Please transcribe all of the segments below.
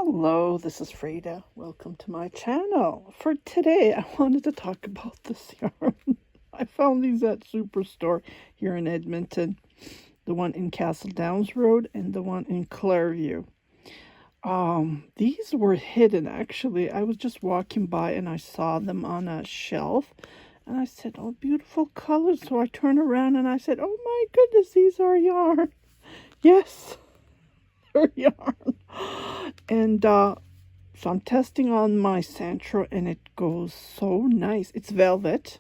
Hello, this is Frida. Welcome to my channel. For today, I wanted to talk about this yarn. I found these at Superstore here in Edmonton. The one in Castle Downs Road and the one in Clareview. These were hidden actually. I was just walking by and I saw them on a shelf. And I said, oh, beautiful colors. So I turned around and I said, oh my goodness, these are yarn. Yes, they're yarn. And so I'm testing on my Centro and it goes so nice. It's velvet.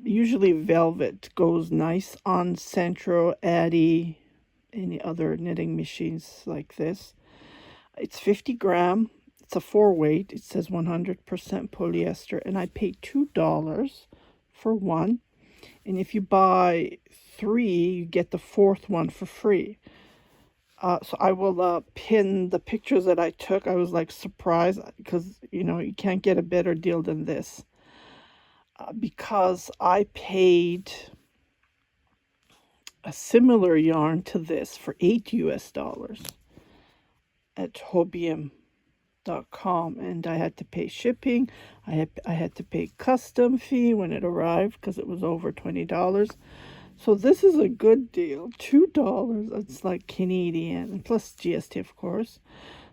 Usually velvet goes nice on Centro, Addy, any other knitting machines like this. It's 50 gram. It's a 4-weight. It says 100% polyester. And I paid $2 for one. And if you buy 3, you get the 4th one for free. So I will pin the pictures that I took. I was like surprised because, you can't get a better deal than this. Because I paid a similar yarn to this for $8 US at hobium.com, and I had to pay shipping. I had to pay custom fee when it arrived because it was over $20. So this is a good deal. $2. It's like Canadian, plus GST, of course.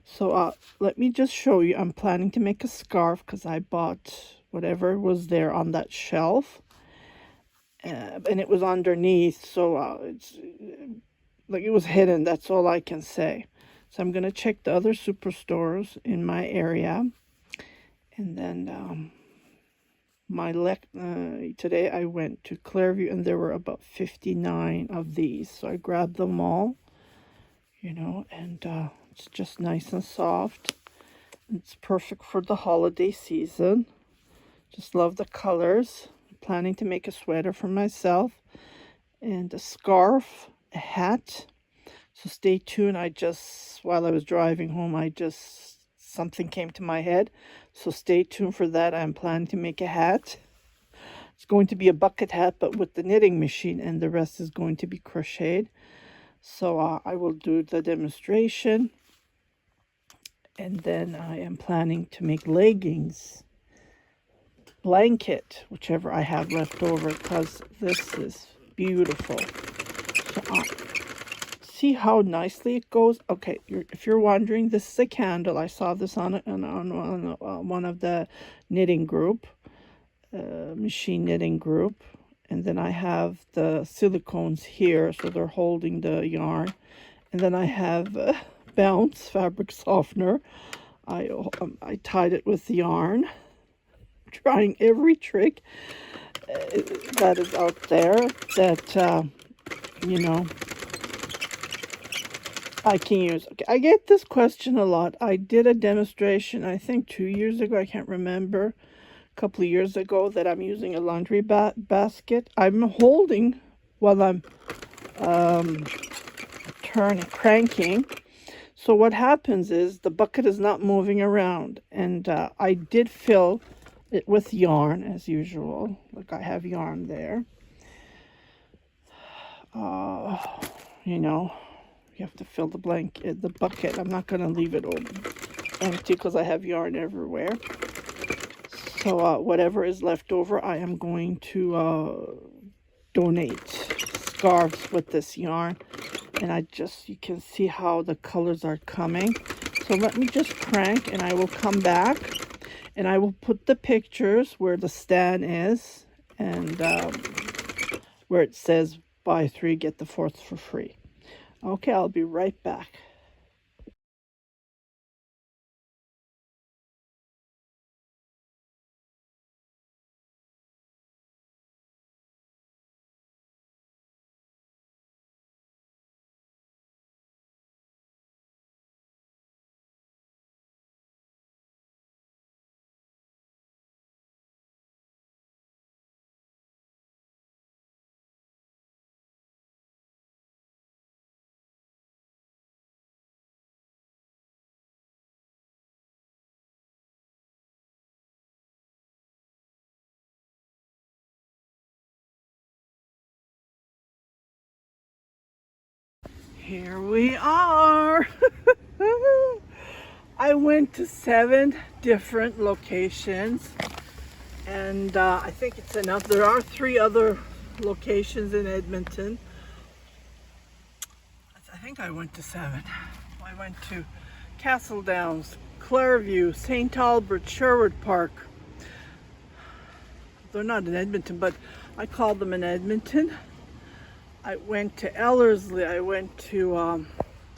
So let me just show you. I'm planning to make a scarf because I bought whatever was there on that shelf. And it was underneath, so it's like it was hidden. That's all I can say. So I'm going to check the other superstores in my area. And then today I went to Clareview and there were about 59 of these, so I grabbed them all, and it's just nice and soft. It's perfect for the holiday season. Just love the colors. I'm planning to make a sweater for myself and a scarf, a hat. So stay tuned. While I was driving home, something came to my head. So stay tuned for that. I'm planning to make a hat. It's going to be a bucket hat, but with the knitting machine, and the rest is going to be crocheted. So I will do the demonstration. And then I am planning to make leggings, blanket, whichever I have left over, because this is beautiful. So see how nicely it goes. Okay, if you're wondering, this is a candle. I saw this on one of the knitting group, machine knitting group. And then I have the silicones here, so they're holding the yarn. And then I have Bounce fabric softener. I tied it with yarn, trying every trick that is out there that I can use. Okay, I get this question a lot. I did a demonstration, I think 2 years ago, I can't remember, a couple of years ago, that I'm using a laundry basket. I'm holding while I'm cranking. So what happens is the bucket is not moving around, and I did fill it with yarn as usual. Like I have yarn there. You have to fill the bucket. I'm not going to leave it empty because I have yarn everywhere. So whatever is left over, I am going to donate scarves with this yarn. And you can see how the colors are coming. So let me just crank and I will come back and I will put the pictures where the stand is and where it says buy 3, get the 4th for free. Okay, I'll be right back. Here we are. I went to 7 different locations, and I think it's enough. There are 3 other locations in Edmonton. I think I went to 7. I went to Castle Downs, Clareview, St. Albert, Sherwood Park. They're not in Edmonton, but I call them in Edmonton. I went to Ellerslie. I went to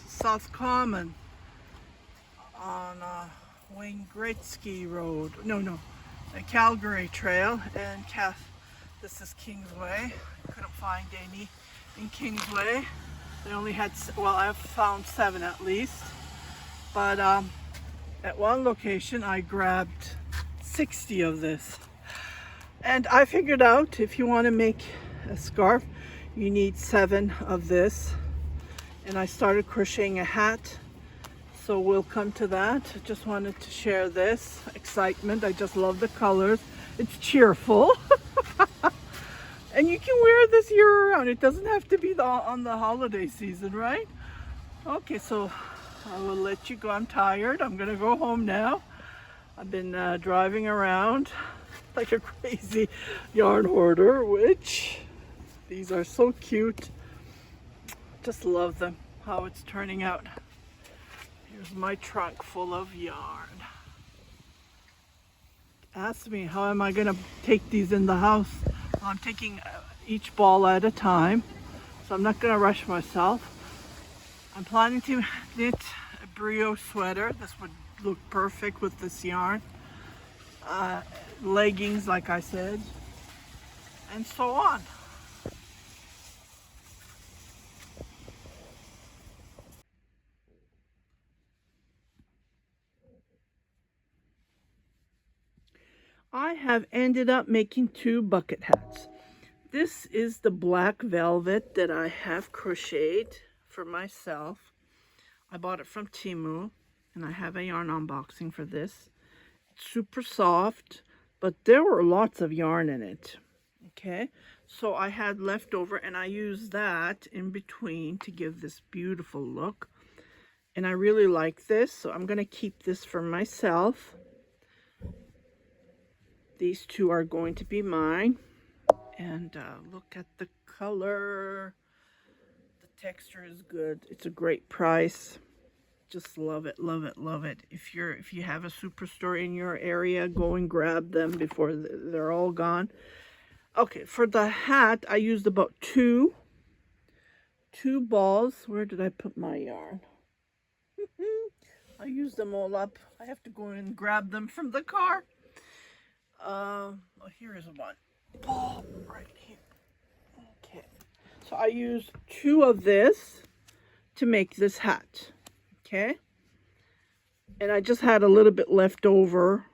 South Common on Wayne Gretzky Road. No, the Calgary Trail. And this is Kingsway. I couldn't find any in Kingsway. They only had, well, I've found 7 at least. But at one location I grabbed 60 of this. And I figured out if you want to make a scarf, you need 7 of this. And I started crocheting a hat. So we'll come to that. I just wanted to share this excitement. I just love the colors. It's cheerful. And you can wear this year round. It doesn't have to be on the holiday season, right? Okay, so I will let you go. I'm tired. I'm gonna go home now. I've been driving around like a crazy yarn hoarder, which these are so cute. Just love them, how it's turning out. Here's my trunk full of yarn. Ask me, how am I gonna take these in the house? I'm taking each ball at a time, so I'm not going to rush myself. I'm planning to knit a brio sweater. This would look perfect with this yarn. Leggings, like I said, and so on. I have ended up making 2 bucket hats. This is the black velvet that I have crocheted for myself. I bought it from Temu, and I have a yarn unboxing for this. It's super soft, but there were lots of yarn in it. Okay, so I had leftover, and I used that in between to give this beautiful look. And I really like this, so I'm going to keep this for myself. These 2 are going to be mine. And look at the color. The texture is good. It's a great price. Just love it, love it, love it. If you have a superstore in your area, go and grab them before they're all gone. Okay, for the hat, I used about 2 balls. Where did I put my yarn? I used them all up. I have to go and grab them from the car. Well, here is one ball right here. Okay, so I used 2 of this to make this hat. Okay, and I just had a little bit left over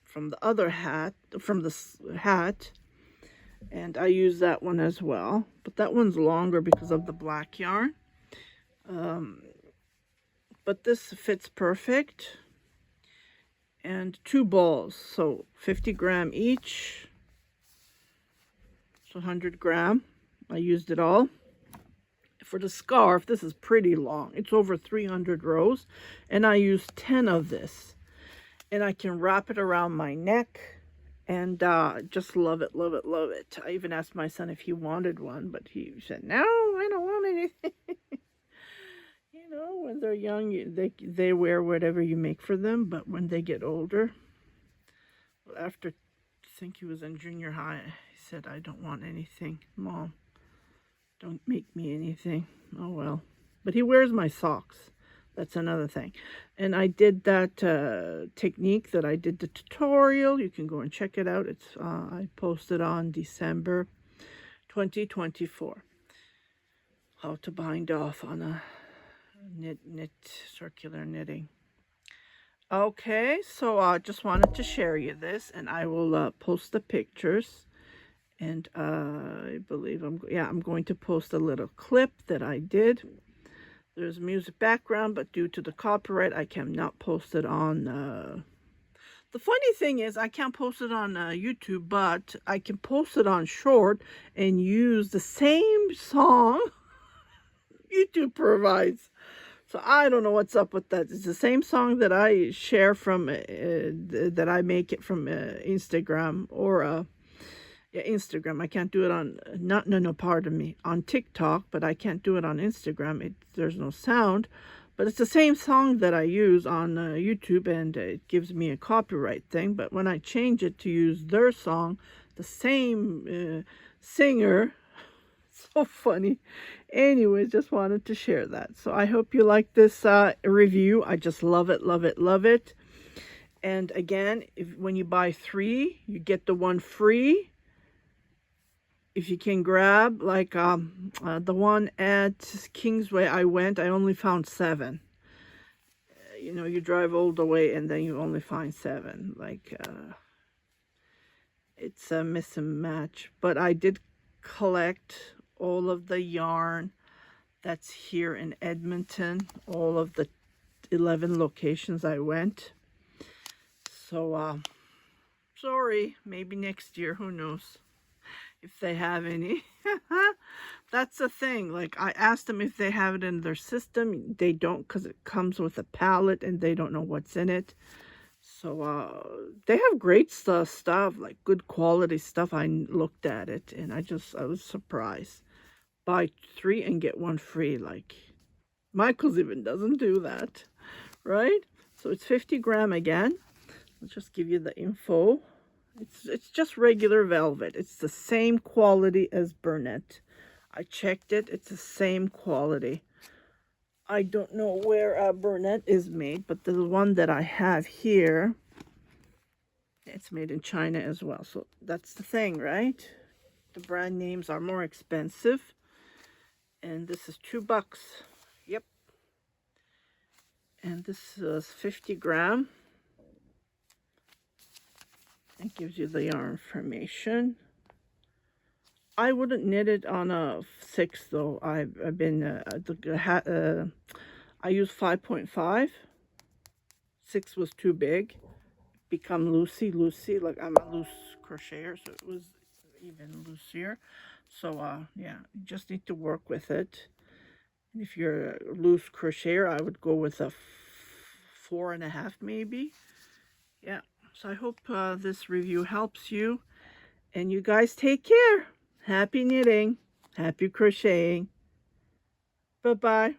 from the other hat, and I used that one as well, but that one's longer because of the black yarn. But this fits perfect. And 2 balls, so 50 gram each, so 100 gram. I used it all. For the scarf, this is pretty long. It's over 300 rows, and I used 10 of this. And I can wrap it around my neck, and just love it, love it, love it. I even asked my son if he wanted one, but he said, no, I don't want anything. You know, when they're young, they wear whatever you make for them, but when they get older, well, after, I think he was in junior high, he said, I don't want anything. Mom, don't make me anything. Oh, well. But he wears my socks. That's another thing. And I did that technique that I did the tutorial. You can go and check it out. It's I posted on December 2024. How to bind off on a knit circular knitting. Okay, so I just wanted to share you this, and I will post the pictures. And I believe I'm going to post a little clip that I did. There's music background, but due to the copyright, I cannot post it on. The funny thing is, I can't post it on YouTube, but I can post it on short and use the same song YouTube provides. So I don't know what's up with that. It's the same song that I share from, that I make it from Instagram or yeah, Instagram. I can't do it on, not, no, no, pardon me, on TikTok, but I can't do it on Instagram. There's no sound. But it's the same song that I use on YouTube, and it gives me a copyright thing. But when I change it to use their song, the same singer, so funny. Anyways, just wanted to share that. So I hope you like this review. I just love it, love it, love it. And again, when you buy 3, you get the 1 free. If you can grab, like the one at Kingsway I only found 7. You know, you drive all the way and then you only find 7. Like, it's a miss and match. But I did collect all of the yarn that's here in Edmonton, all of the 11 locations I went. So, sorry, maybe next year, who knows, if they have any. That's the thing. Like, I asked them if they have it in their system. They don't, because it comes with a pallet and they don't know what's in it. So they have great stuff, like good quality stuff. I looked at it and I was surprised. Buy 3 and get 1 free. Like, Michael's even doesn't do that, right? So it's 50 gram again. I'll just give you the info. It's just regular velvet. It's the same quality as Burnett. I checked it. It's the same quality. I don't know where Burnett is made, but the one that I have here, it's made in China as well. So that's the thing, right? The brand names are more expensive. And this is $2. Yep. And this is 50 gram. It gives you the yarn information. I wouldn't knit it on a 6 though. I've been I use 5.5. 6 was too big. Become loosey. Like, I'm a loose crocheter, so it was even loosier. So yeah, you just need to work with it. And if you're a loose crocheter, I would go with a 4.5 maybe. Yeah. So I hope this review helps you. And you guys take care. Happy knitting. Happy crocheting. Bye-bye.